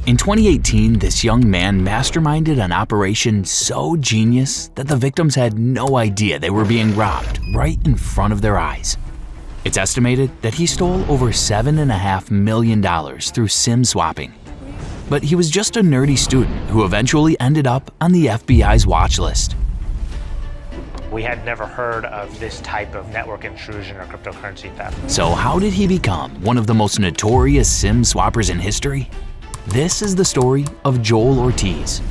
In 2018, this young man masterminded an operation so genius that the victims had no idea they were being robbed right in front of their eyes. It's estimated that he stole over $7.5 million through SIM swapping. But he was just a nerdy student who eventually ended up on the FBI's watch list. We had never heard of this type of network intrusion or cryptocurrency theft. So how did he become one of the most notorious SIM swappers in history? This is the story of Joel Ortiz.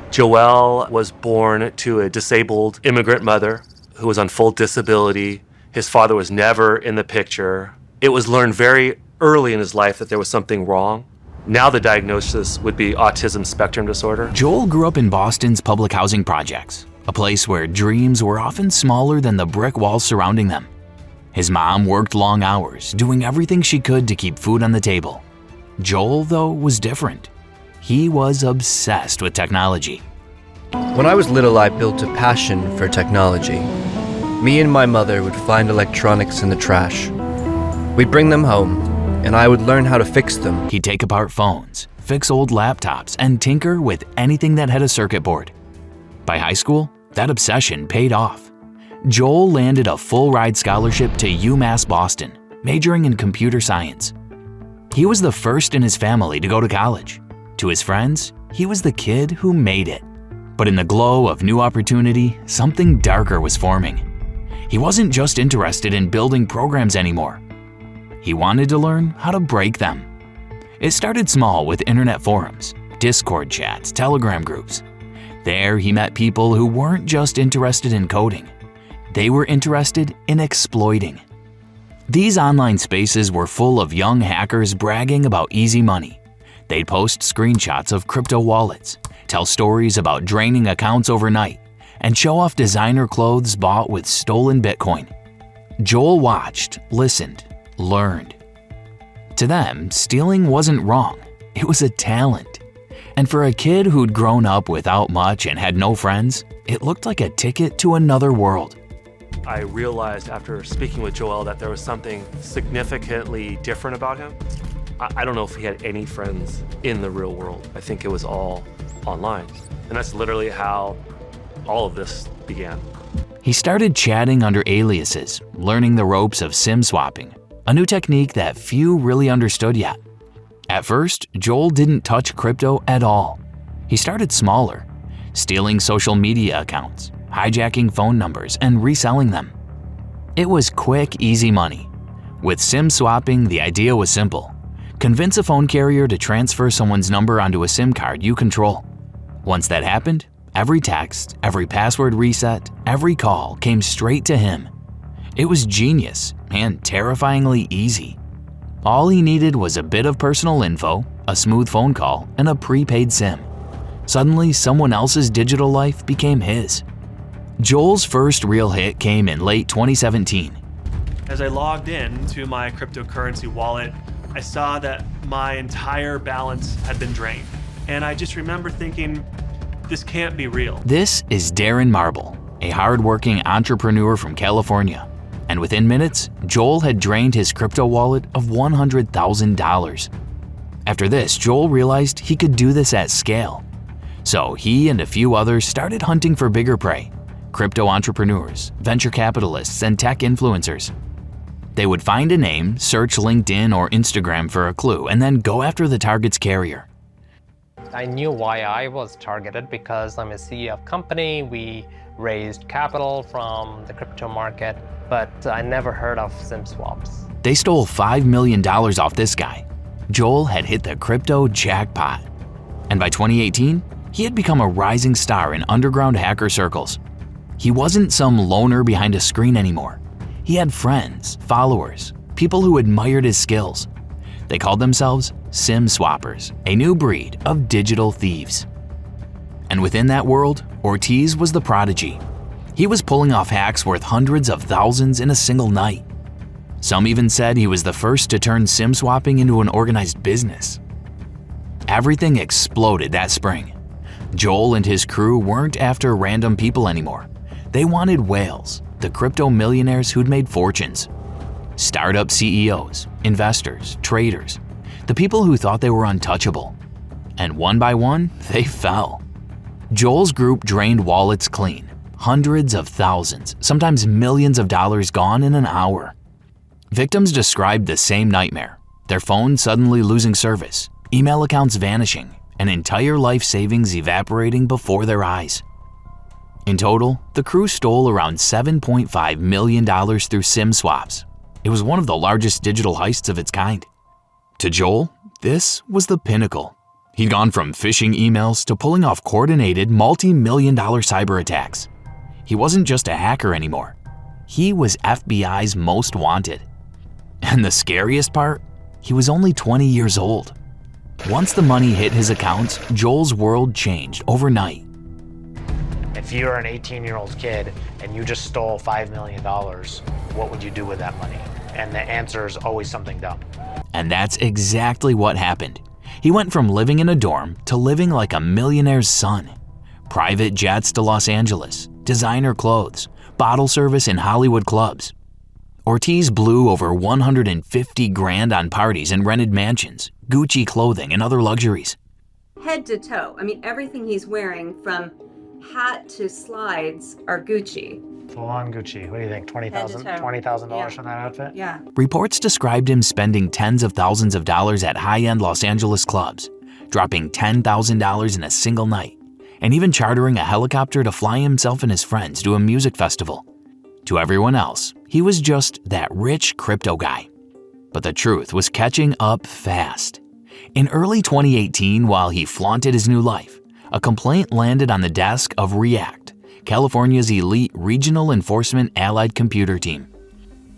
Joel was born to a disabled immigrant mother who was on full disability. His father was never in the picture. It was learned very early in his life that there was something wrong. Now the diagnosis would be autism spectrum disorder. Joel grew up in Boston's public housing projects, a place where dreams were often smaller than the brick walls surrounding them. His mom worked long hours, doing everything she could to keep food on the table. Joel, though, was different. He was obsessed with technology. When I was little, I built a passion for technology. Me and my mother would find electronics in the trash. We'd bring them home, and I would learn how to fix them. He'd take apart phones, fix old laptops, and tinker with anything that had a circuit board. By high school, that obsession paid off. Joel landed a full-ride scholarship to UMass Boston, majoring in computer science. He was the first in his family to go to college. To his friends, he was the kid who made it. But in the glow of new opportunity, something darker was forming. He wasn't just interested in building programs anymore. He wanted to learn how to break them. It started small with internet forums, Discord chats, Telegram groups. There he met people who weren't just interested in coding. They were interested in exploiting. These online spaces were full of young hackers bragging about easy money. They'd post screenshots of crypto wallets, tell stories about draining accounts overnight, and show off designer clothes bought with stolen Bitcoin. Joel watched, listened, learned. To them, stealing wasn't wrong. It was a talent. And for a kid who'd grown up without much and had no friends, it looked like a ticket to another world. I realized after speaking with Joel that there was something significantly different about him. I don't know if he had any friends in the real world. I think it was all online. And that's literally how all of this began. He started chatting under aliases, learning the ropes of SIM swapping, a new technique that few really understood yet. At first, Joel didn't touch crypto at all. He started smaller, stealing social media accounts, hijacking phone numbers, and reselling them. It was quick, easy money. With SIM swapping, the idea was simple. Convince a phone carrier to transfer someone's number onto a SIM card you control. Once that happened, every text, every password reset, every call came straight to him. It was genius and terrifyingly easy. All he needed was a bit of personal info, a smooth phone call, and a prepaid SIM. Suddenly, someone else's digital life became his. Joel's first real hit came in late 2017. As I logged in to my cryptocurrency wallet, I saw that my entire balance had been drained. And I just remember thinking, this can't be real. This is Darren Marble, a hard-working entrepreneur from California. And within minutes, Joel had drained his crypto wallet of $100,000. After this, Joel realized he could do this at scale. So he and a few others started hunting for bigger prey: crypto entrepreneurs, venture capitalists, and tech influencers. They would find a name, search LinkedIn or Instagram for a clue, and then go after the target's carrier. I knew why I was targeted because I'm a CEO of company. We raised capital from the crypto market, but I never heard of SIM swaps. They stole $5 million off this guy. Joel had hit the crypto jackpot. And by 2018, he had become a rising star in underground hacker circles. He wasn't some loner behind a screen anymore. He had friends, followers, people who admired his skills. They called themselves SIM swappers, a new breed of digital thieves. And within that world, Ortiz was the prodigy. He was pulling off hacks worth hundreds of thousands in a single night. Some even said he was the first to turn SIM swapping into an organized business. Everything exploded that spring. Joel and his crew weren't after random people anymore. They wanted whales, the crypto millionaires who'd made fortunes. startup CEOs, investors, traders, the people who thought they were untouchable. And one by one, they fell. Joel's group drained wallets clean, hundreds of thousands, sometimes millions of dollars gone in an hour. Victims described the same nightmare: their phone suddenly losing service, email accounts vanishing, and entire life savings evaporating before their eyes. In total, the crew stole around $7.5 million through SIM swaps. It was one of the largest digital heists of its kind. To Joel, this was the pinnacle. He'd gone from phishing emails to pulling off coordinated multi-million-dollar cyber attacks. He wasn't just a hacker anymore. He was FBI's most wanted. And the scariest part? He was only 20 years old. Once the money hit his accounts, Joel's world changed overnight. If you're an 18-year-old kid and you just stole $5 million, what would you do with that money? And the answer is always something dumb. And that's exactly what happened. He went from living in a dorm to living like a millionaire's son. Private jets to Los Angeles, designer clothes, bottle service in Hollywood clubs. Ortiz blew over $150,000 on parties and rented mansions, Gucci clothing, and other luxuries. Head to toe. I mean, everything he's wearing from hat to slides are Gucci. Full on Gucci. What do you think? $20,000 Head to toe. $20,000 for that outfit? Yeah. Reports described him spending tens of thousands of dollars at high-end Los Angeles clubs, dropping $10,000 in a single night, and even chartering a helicopter to fly himself and his friends to a music festival. To everyone else, he was just that rich crypto guy. But the truth was catching up fast. In early 2018, while he flaunted his new life, a complaint landed on the desk of React, California's elite regional enforcement allied computer team.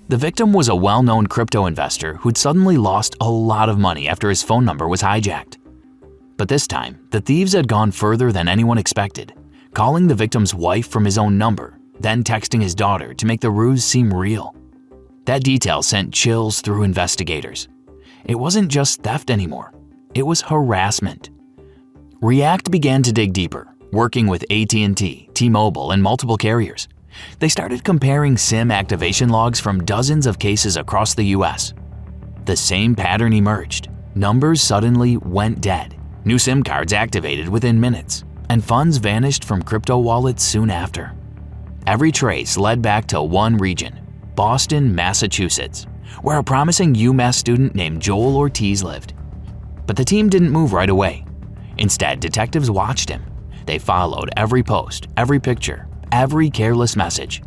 The victim was a well-known crypto investor who'd suddenly lost a lot of money after his phone number was hijacked. But this time, the thieves had gone further than anyone expected, calling the victim's wife from his own number, then texting his daughter to make the ruse seem real. That detail sent chills through investigators. It wasn't just theft anymore. It was harassment. React began to dig deeper, working with AT&T, T-Mobile, and multiple carriers. They started comparing SIM activation logs from dozens of cases across the US. The same pattern emerged. Numbers suddenly went dead. New SIM cards activated within minutes, and funds vanished from crypto wallets soon after. Every trace led back to one region, Boston, Massachusetts, where a promising UMass student named Joel Ortiz lived. But the team didn't move right away. Instead, detectives watched him. They followed every post, every picture, every careless message.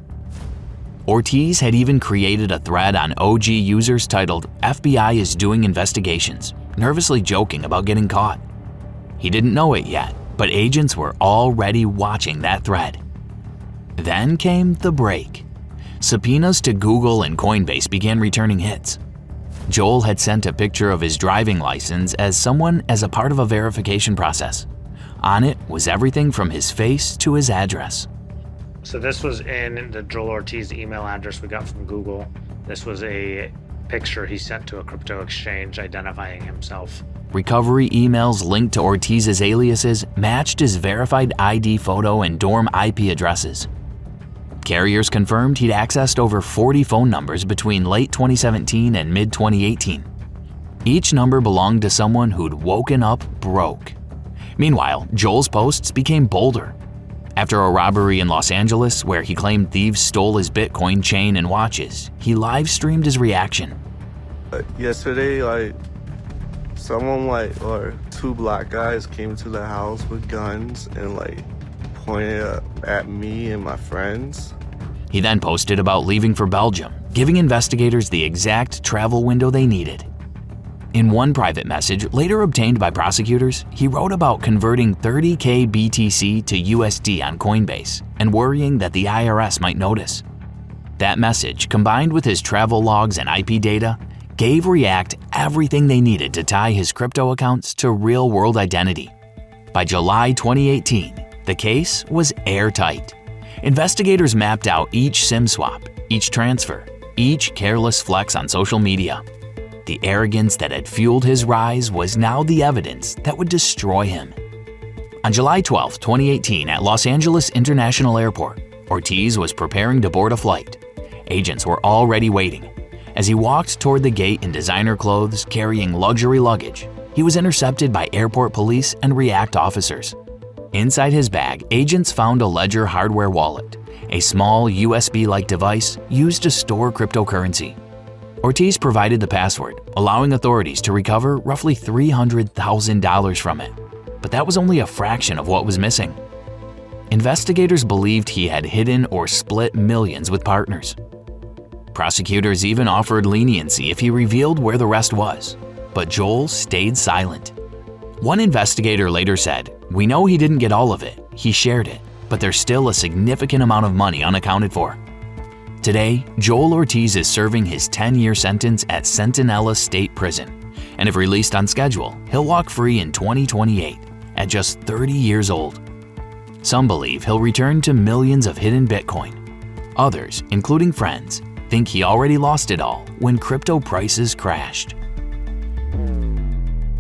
Ortiz had even created a thread on OG users titled "FBI is doing investigations," nervously joking about getting caught. He didn't know it yet, but agents were already watching that thread. Then came the break. Subpoenas to Google and Coinbase began returning hits. Joel had sent a picture of his driving license as a part of a verification process. On it was everything from his face to his address. So this was in the Joel Ortiz email address we got from Google. This was a picture he sent to a crypto exchange identifying himself. Recovery emails linked to Ortiz's aliases matched his verified ID photo and dorm IP addresses. Carriers confirmed he'd accessed over 40 phone numbers between late 2017 and mid-2018. Each number belonged to someone who'd woken up broke. Meanwhile, Joel's posts became bolder. After a robbery in Los Angeles where he claimed thieves stole his Bitcoin chain and watches, he live-streamed his reaction. Yesterday, two black guys came to the house with guns and pointed at me and my friends. He then posted about leaving for Belgium, giving investigators the exact travel window they needed. In one private message, later obtained by prosecutors, he wrote about converting 30K BTC to USD on Coinbase and worrying that the IRS might notice. That message, combined with his travel logs and IP data, gave React everything they needed to tie his crypto accounts to real-world identity. By July 2018, the case was airtight. Investigators mapped out each SIM swap, each transfer, each careless flex on social media. The arrogance that had fueled his rise was now the evidence that would destroy him. On July 12, 2018, at Los Angeles International Airport, Ortiz was preparing to board a flight. Agents were already waiting. As he walked toward the gate in designer clothes carrying luxury luggage, he was intercepted by airport police and React officers. Inside his bag, agents found a Ledger hardware wallet, a small USB-like device used to store cryptocurrency. Ortiz provided the password, allowing authorities to recover roughly $300,000 from it. But that was only a fraction of what was missing. Investigators believed he had hidden or split millions with partners. Prosecutors even offered leniency if he revealed where the rest was, but Joel stayed silent. One investigator later said, "We know he didn't get all of it, he shared it, but there's still a significant amount of money unaccounted for." Today, Joel Ortiz is serving his 10-year sentence at Centinela State Prison, and if released on schedule, he'll walk free in 2028 at just 30 years old. Some believe he'll return to millions of hidden Bitcoin. Others, including friends, think he already lost it all when crypto prices crashed.